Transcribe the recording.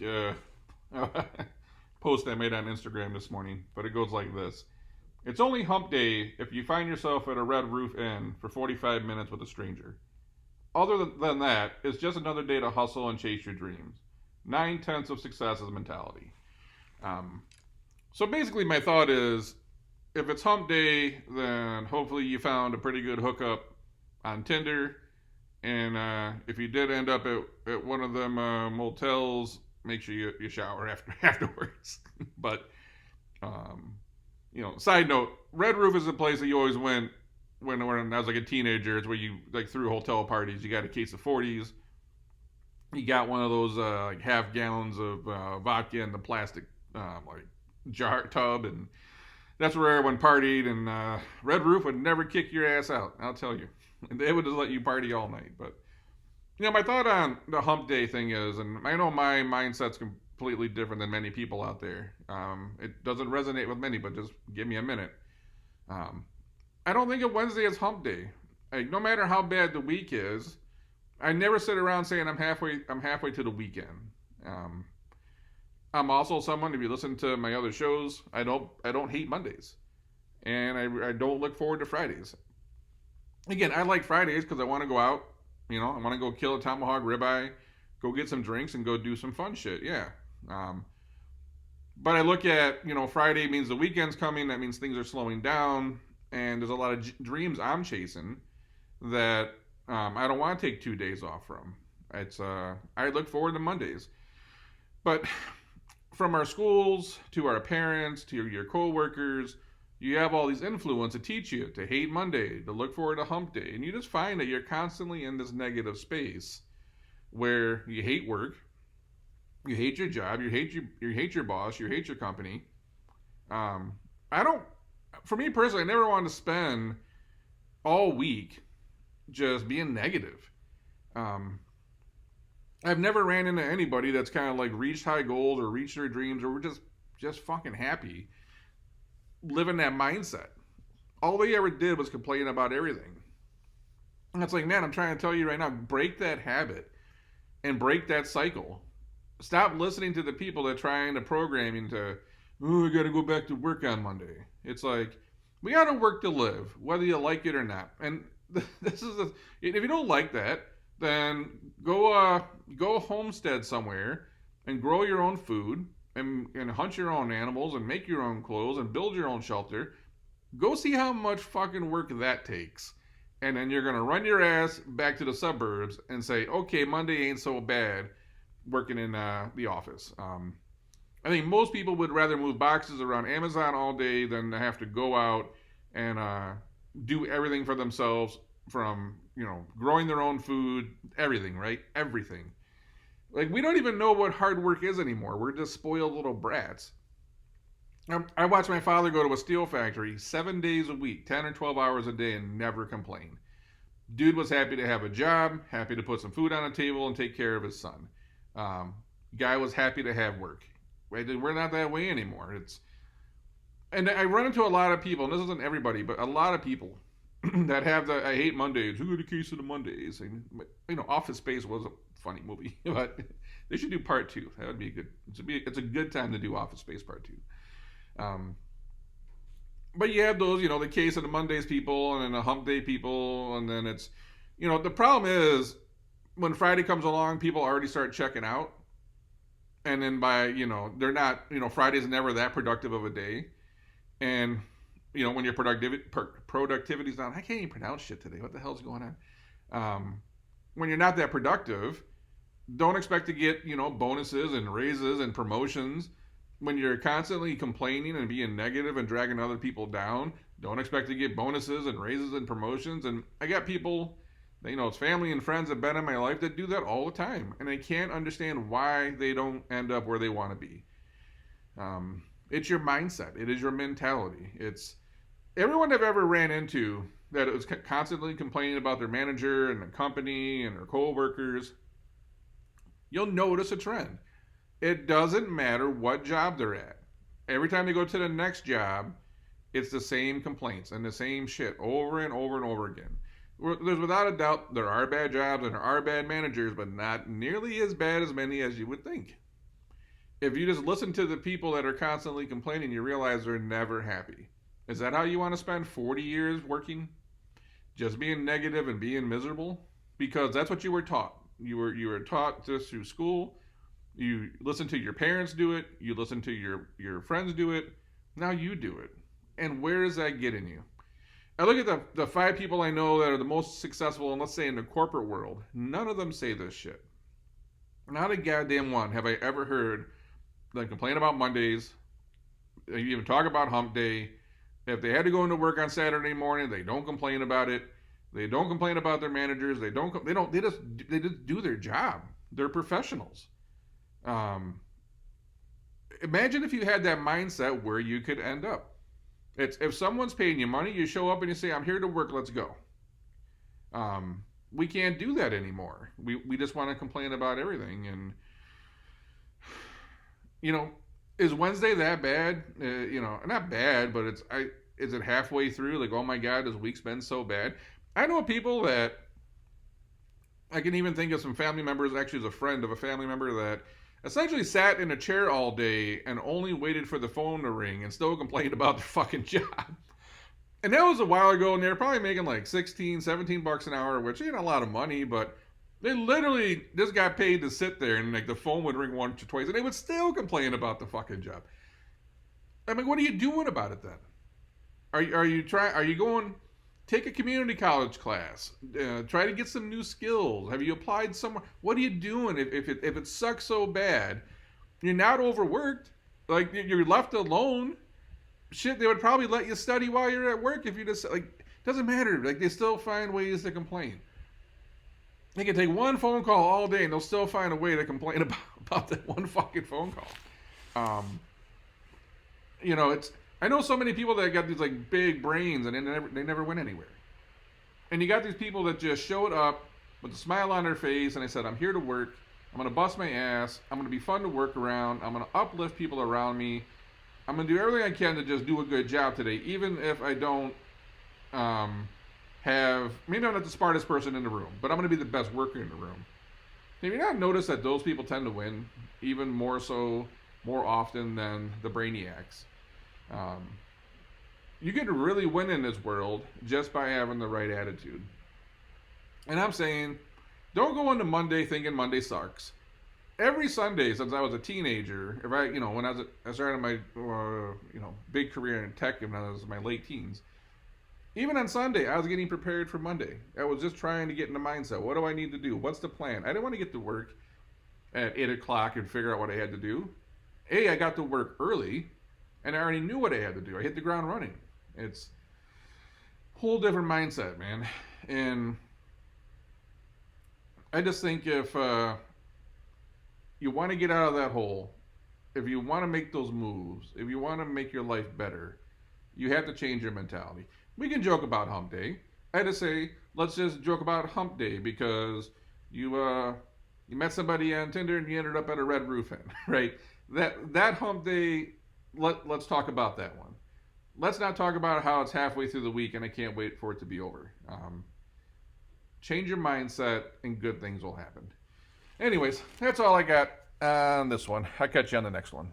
uh, post I made on Instagram this morning, but it goes like this. It's only hump day if you find yourself at a Red Roof Inn for 45 minutes with a stranger. Other than that, it's just another day to hustle and chase your dreams. 9/10 of success is mentality. Um, so basically, my thought is if it's hump day, then hopefully you found a pretty good hookup on Tinder. And if you did end up at one of them motels, make sure you shower afterwards. But um, side note, Red Roof is a place that you always went when I was like a teenager. It's where you like threw hotel parties. You got a case of 40s. You got one of those like half gallons of vodka in the plastic like jar tub, and that's where everyone partied. And Red Roof would never kick your ass out. I'll tell you, they would just let you party all night. But my thought on the hump day thing is, and I know my mindset's completely different than many people out there. It doesn't resonate with many, but just give me a minute. Um, I don't think of Wednesday as hump day. Like, no matter how bad the week is, I never sit around saying I'm halfway to the weekend. Um, I'm also someone. If you listen to my other shows, I don't hate Mondays, and I don't look forward to Fridays. Again, I like Fridays because I want to go out. I want to go kill a tomahawk ribeye, go get some drinks, and go do some fun shit. Yeah. Um, but I look at Friday means the weekend's coming. That means things are slowing down, and there's a lot of dreams I'm chasing that I don't want to take 2 days off from. It's I look forward to Mondays, but from our schools to our parents to your coworkers, you have all these influence to teach you to hate Monday, to look forward to hump day, and you just find that you're constantly in this negative space where you hate work, you hate your job, you hate your boss, you hate your company. I don't. For me personally, I never wanted to spend all week just being negative. Um, I've never ran into anybody that's kind of like reached high goals or reached their dreams or were just fucking happy living that mindset. All they ever did was complain about everything. And it's like, man, I'm trying to tell you right now, break that habit and break that cycle. Stop listening to the people that are trying to program you to, oh, I got to go back to work on Monday. It's like, we got to work to live, whether you like it or not. And this is if you don't like that, then go homestead somewhere and grow your own food and hunt your own animals and make your own clothes and build your own shelter. Go see how much fucking work that takes. And then you're going to run your ass back to the suburbs and say, okay, Monday ain't so bad working in the office. I think most people would rather move boxes around Amazon all day than to have to go out and do everything for themselves from, growing their own food, everything, right? Everything. Like, we don't even know what hard work is anymore. We're just spoiled little brats. I watched my father go to a steel factory 7 days a week, 10 or 12 hours a day, and never complain. Dude was happy to have a job, happy to put some food on the table and take care of his son. Um, Guy was happy to have work. Right? We're not that way anymore. And I run into a lot of people, and this isn't everybody, but a lot of people that have the I hate Mondays. Who are the case of the Mondays? And, Office Space was a funny movie, but they should do part two. That would be good. It's a good time to do Office Space part two. Um, but you have those, the case of the Mondays people and then the Hump Day people, and then it's, the problem is when Friday comes along, people already start checking out, and then by they're not, Friday's never that productive of a day, and when your productivity's down, I can't even pronounce shit today. What the hell's going on? When you're not that productive, don't expect to get bonuses and raises and promotions. When you're constantly complaining and being negative and dragging other people down, don't expect to get bonuses and raises and promotions. And I got people, it's family and friends that have been in my life that do that all the time, and I can't understand why they don't end up where they want to be. It's your mindset. It is your mentality. It's everyone I've ever ran into that was constantly complaining about their manager and the company and their coworkers. You'll notice a trend. It doesn't matter what job they're at. Every time they go to the next job, it's the same complaints and the same shit over and over and over again. There's without a doubt there are bad jobs and there are bad managers, but not nearly as bad as many as you would think. If you just listen to the people that are constantly complaining, you realize they're never happy. Is that how you want to spend 40 years working? Just being negative and being miserable? Because that's what you were taught. You were taught this through school. You listen to your parents do it. You listen to your friends do it. Now you do it. And where is that getting you? I look at the five people I know that are the most successful, and let's say in the corporate world, none of them say this shit. Not a goddamn one have I ever heard them complain about Mondays. They even talk about hump day. If they had to go into work on Saturday morning, they don't complain about it. They don't complain about their managers. They just do their job. They're professionals. Um, Imagine if you had that mindset where you could end up. It's if someone's paying you money, you show up and you say, "I'm here to work. Let's go." We can't do that anymore. We just want to complain about everything, and you know, is Wednesday that bad? Not bad, but is it halfway through? Like, oh my God, this week's been so bad. I know people that I can even think of some family members. Actually, as a friend of a family member that essentially sat in a chair all day and only waited for the phone to ring and still complained about their fucking job. And that was a while ago, and they were probably making like 16, 17 bucks an hour, which ain't a lot of money, but they literally just got paid to sit there and like the phone would ring once or twice, and they would still complain about the fucking job. I mean, what are you doing about it then? Are you going take a community college class? Try to get some new skills. Have you applied somewhere? What are you doing if it sucks so bad? You're not overworked. Like you're left alone. Shit, they would probably let you study while you're at work if you just like. Doesn't matter. Like they still find ways to complain. They can take one phone call all day and they'll still find a way to complain about that one fucking phone call. It's I know so many people that got these like big brains and they never went anywhere. And you got these people that just showed up with a smile on their face and they said, "I'm here to work. I'm gonna bust my ass. I'm gonna be fun to work around. I'm gonna uplift people around me. I'm gonna do everything I can to just do a good job today, even if I don't maybe I'm not the smartest person in the room, but I'm gonna be the best worker in the room." Have you not noticed that those people tend to win even more often than the brainiacs? You can really win in this world just by having the right attitude. And I'm saying, don't go into Monday thinking Monday sucks. Every Sunday since I was a teenager, when I started my big career in tech when I was in my late teens, even on Sunday I was getting prepared for Monday. I was just trying to get in the mindset. What do I need to do? What's the plan? I didn't want to get to work at 8 o'clock and figure out what I had to do. I got to work early, and I already knew what I had to do. I hit the ground running. It's a whole different mindset, man. And I just think if you want to get out of that hole, if you want to make those moves, if you want to make your life better, you have to change your mentality. We can joke about hump day. I just say, let's just joke about hump day because you met somebody on Tinder and you ended up at a Red Roof Inn, right? That hump day, let's talk about that one. Let's not talk about how it's halfway through the week and I can't wait for it to be over. Change your mindset and good things will happen. Anyways, that's all I got on this one. I'll catch you on the next one.